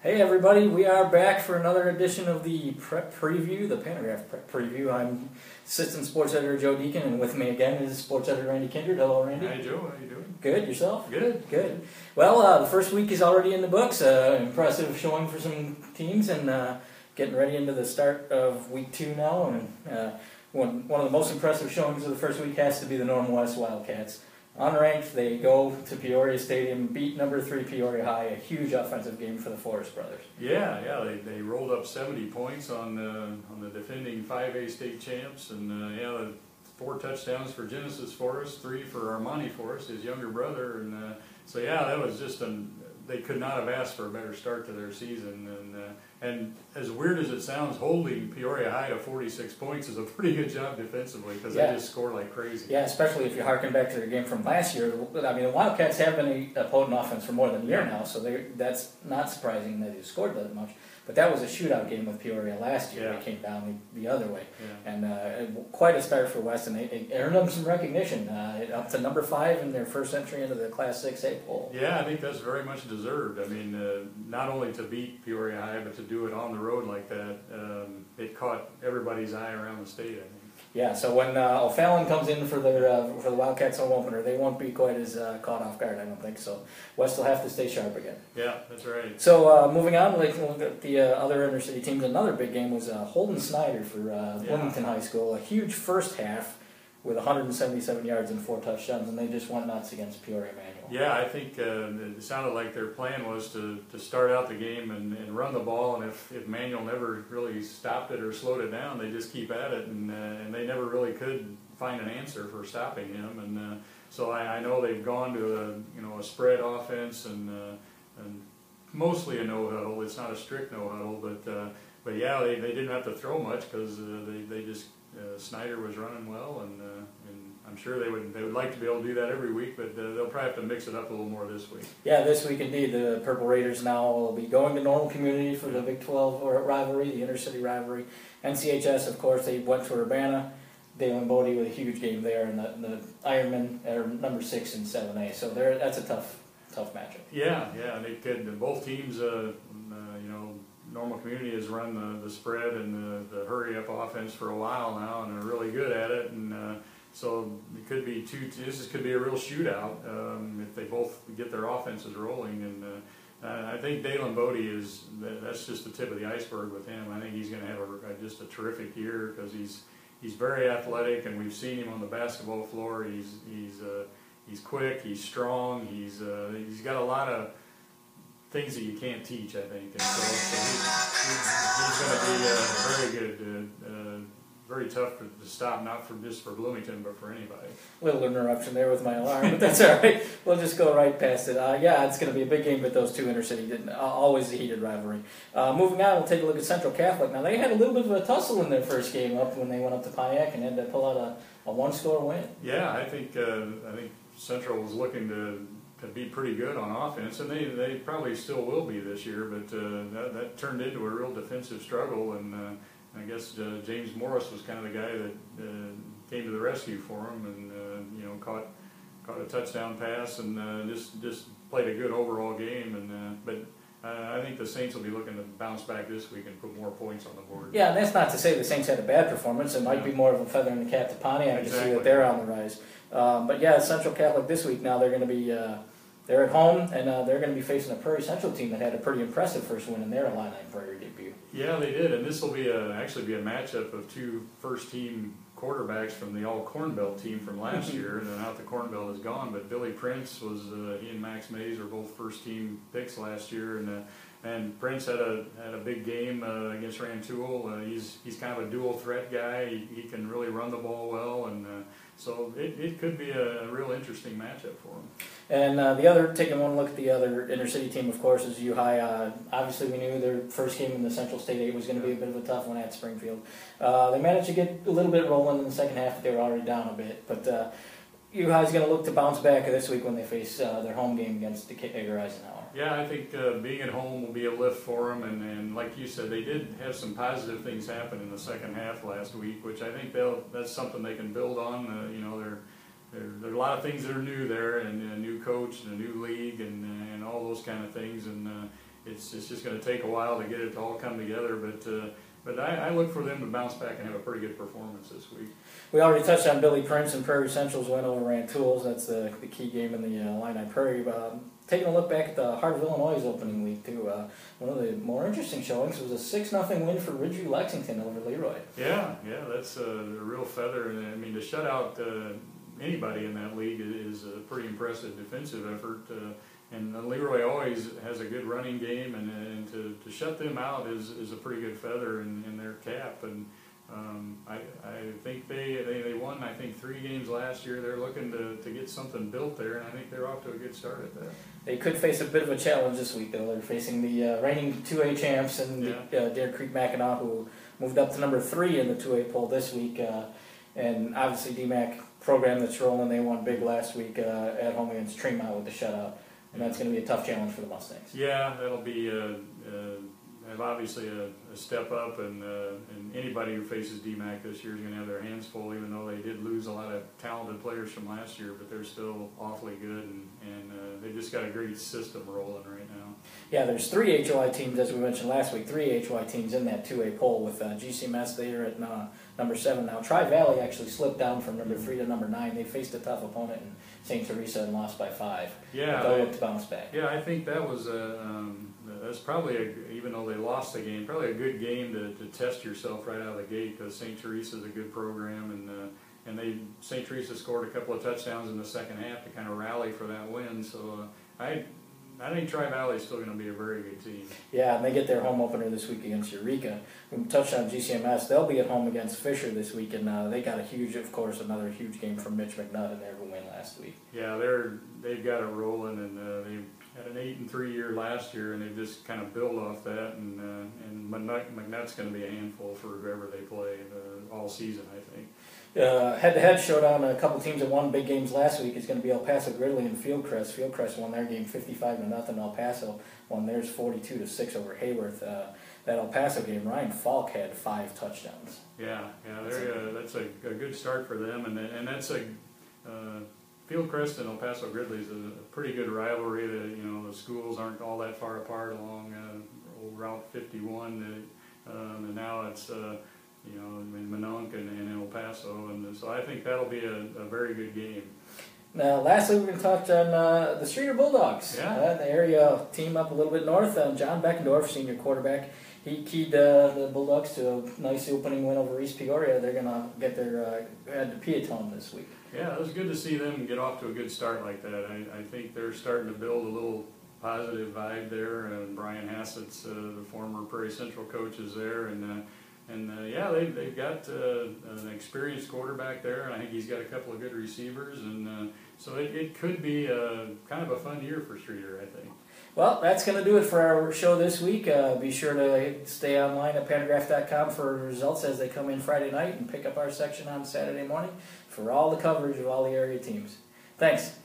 Hey everybody, we are back for another edition of the Prep Preview, the Pantograph Prep Preview. I'm Assistant Sports Editor Joe Deacon, and with me again is Sports Editor Randy Kindred. Hello, Randy. Hi, Joe. How you doing? Good. Yourself? Good. Good. Well, the first week is already in the books. Impressive showing for some teams, and getting ready into the start of week 2 now. And one of the most impressive showings of the first week has to be the Northern West Wildcats. Unranked, they go to Peoria Stadium, beat number 3 Peoria High, a huge offensive game for the Forrest brothers. Yeah, they rolled up 70 points on the defending 5A state champs, and the 4 touchdowns for Genesis Forrest, 3 for Armani Forrest, his younger brother, and so that was just they could not have asked for a better start to their season, and as weird as it sounds, holding Peoria High to 46 points is a pretty good job defensively because they just score like crazy. Yeah, especially if you harken back to their game from last year. I mean, the Wildcats have been a potent offense for more than a year now, so that's not surprising that they scored that much. But that was a shootout game with Peoria last year. They came down the other way. And quite a start for West, and they earned them some recognition, up to number 5 in their first entry into the Class 6A poll. Yeah, I think that's very much deserved. I mean, not only to beat Peoria High, but to do it on the road like that, it caught everybody's eye around the state, I think. Yeah, so when O'Fallon comes in for the Wildcats home opener, they won't be quite as caught off guard, I don't think. So West will have to stay sharp again. Yeah, that's right. So moving on, like look at the other inner city teams. Another big game was Holden Snyder for Bloomington High School. A huge first half with 177 yards and 4 touchdowns, and they just went nuts against Peoria Manual. Yeah, I think it sounded like their plan was to start out the game and run the ball, and if Manual never really stopped it or slowed it down, they just keep at it, and they never really could find an answer for stopping him. And so I know they've gone to a spread offense and mostly a no huddle. It's not a strict no huddle, but yeah, they didn't have to throw much because they just Snyder was running well, and I'm sure they would like to be able to do that every week, but they'll probably have to mix it up a little more this week. Yeah, this week indeed. The Purple Raiders now will be going to Normal Community for the Big 12 rivalry, the intercity rivalry. NCHS, of course, they went to Urbana. Dalen Bodie with a huge game there, and the Ironmen are number 6 in 7A. So that's a tough matchup. Yeah, they could. Both teams, Normal Community has run the spread and the hurry-up offense for a while now, and they're really good at it. And so it could be this could be a real shootout if they both get their offenses rolling. And I think Dalen Bodie that's just the tip of the iceberg with him. I think he's going to have just a terrific year because he's very athletic, and we've seen him on the basketball floor. He's quick, he's strong, he's got a lot of things that you can't teach, I think, and so he's going to be very good, very tough to stop, not just for Bloomington, but for anybody. Little interruption there with my alarm, but that's all right. We'll just go right past it. It's going to be a big game with those two intercity, always a heated rivalry. Moving on, we'll take a look at Central Catholic. Now, they had a little bit of a tussle in their first game up when they went up to Pontiac and had to pull out a one-score win. Yeah, I think Central was looking to be pretty good on offense, and they probably still will be this year, but that turned into a real defensive struggle, and I guess James Morris was kind of the guy that came to the rescue for him, and caught a touchdown pass, and just played a good overall game, but I think the Saints will be looking to bounce back this week and put more points on the board. Yeah, and that's not to say the Saints had a bad performance. It might be more of a feather in the cap to Pontiac to see that they're on the rise. But yeah, Central Catholic this week now, they're going to be they're at home, and they're going to be facing a Prairie Central team that had a pretty impressive first win in their Illini Prairie debut. Yeah, they did, and this will be actually be a matchup of 2 first-team quarterbacks from the all-Corn Belt team from last year, and now the Corn Belt is gone, but Billy Prince was, he and Max Mays were both first-team picks last year, and Prince had a big game against Rantoul. He's kind of a dual threat guy. He can really run the ball well, and so it could be a real interesting matchup for him. And taking one look at the other intercity team, of course, is U High. Obviously, we knew their first game in the Central State 8 was going to be a bit of a tough one at Springfield. They managed to get a little bit rolling in the second half. They were already down a bit, but U High is going to look to bounce back this week when they face their home game against Decatur Eisenhower. Yeah, I think being at home will be a lift for them, and like you said, they did have some positive things happen in the second half last week, which I think that's something they can build on. There are a lot of things that are new there, and a new coach and a new league and all those kind of things, and it's just going to take a while to get it to all come together. But I look for them to bounce back and have a pretty good performance this week. We already touched on Billy Prince and Prairie Central's win over Rantools. That's the key game in the Illini Prairie. But taking a look back at the Heart of Illinois' opening week, too, one of the more interesting showings was a 6-0 win for Ridgeview Lexington over Leroy. Yeah, that's a real feather. And I mean, to shut out anybody in that league is a pretty impressive defensive effort. And Leroy always has a good running game, and to shut them out is a pretty good feather in their cap. And I think they won, I think, 3 games last year. They're looking to get something built there, and I think they're off to a good start at that. They could face a bit of a challenge this week, though. They're facing the reigning 2A champs and Dare Creek Mackinac, who moved up to number 3 in the 2A poll this week. And obviously DMAC program that's rolling. They won big last week at home against Tremont with the shutout. And that's going to be a tough challenge for the Mustangs. Yeah, that'll be obviously a step up, and anybody who faces DMAC this year is going to have their hands full, even though they did lose a lot of talented players from last year, but they're still awfully good, and they just got a great system rolling right now. Yeah, there's 3 HOI teams, as we mentioned last week, 3 HOI teams in that 2A poll with GCMS. They are at number 7 now. Tri-Valley actually slipped down from number 3 to number 9. They faced a tough opponent in St. Teresa and lost by 5. Yeah, they looked to bounce back. Yeah, I think that was that's probably, even though they lost the game, probably a good game to test yourself right out of the gate, because St. Teresa's a good program, and St. Teresa scored a couple of touchdowns in the second half to kind of rally for that win. So I think Tri-Valley is still going to be a very good team. Yeah, and they get their home opener this week against Eureka. We touched on GCMS. They'll be at home against Fisher this week, and they got another huge game from Mitch McNutt in their win last week. Yeah, they've got it rolling, and they had an 8-3 year last year, and they just kind of build off that. And McNutt's going to be a handful for whoever they play all season, I think. Head-to-head showdown, a couple teams that won big games last week is going to be El Paso Gridley and Fieldcrest. Fieldcrest won their game 55-0. El Paso won theirs 42-6 over Hayworth. That El Paso game, Ryan Falk had 5 touchdowns. Yeah, that's a good start for them, and that's Fieldcrest and El Paso Gridley is a pretty good rivalry. The schools aren't all that far apart along old Route 51, and now it's in Minonk and El Paso, and so I think that'll be a very good game. Now, lastly, we're going to touch on the Streeter Bulldogs. Yeah. The area team up a little bit north. John Beckendorf, senior quarterback, he keyed the Bulldogs to a nice opening win over East Peoria. They're going to get their head to Peatone this week. Yeah, it was good to see them get off to a good start like that. I think they're starting to build a little positive vibe there. Brian Hassett's the former Prairie Central coach is there, and they've got an experienced quarterback there, and I think he's got a couple of good receivers, and so it could be kind of a fun year for Streeter, I think. Well, that's going to do it for our show this week. Be sure to stay online at Pantograph.com for results as they come in Friday night, and pick up our section on Saturday morning for all the coverage of all the area teams. Thanks.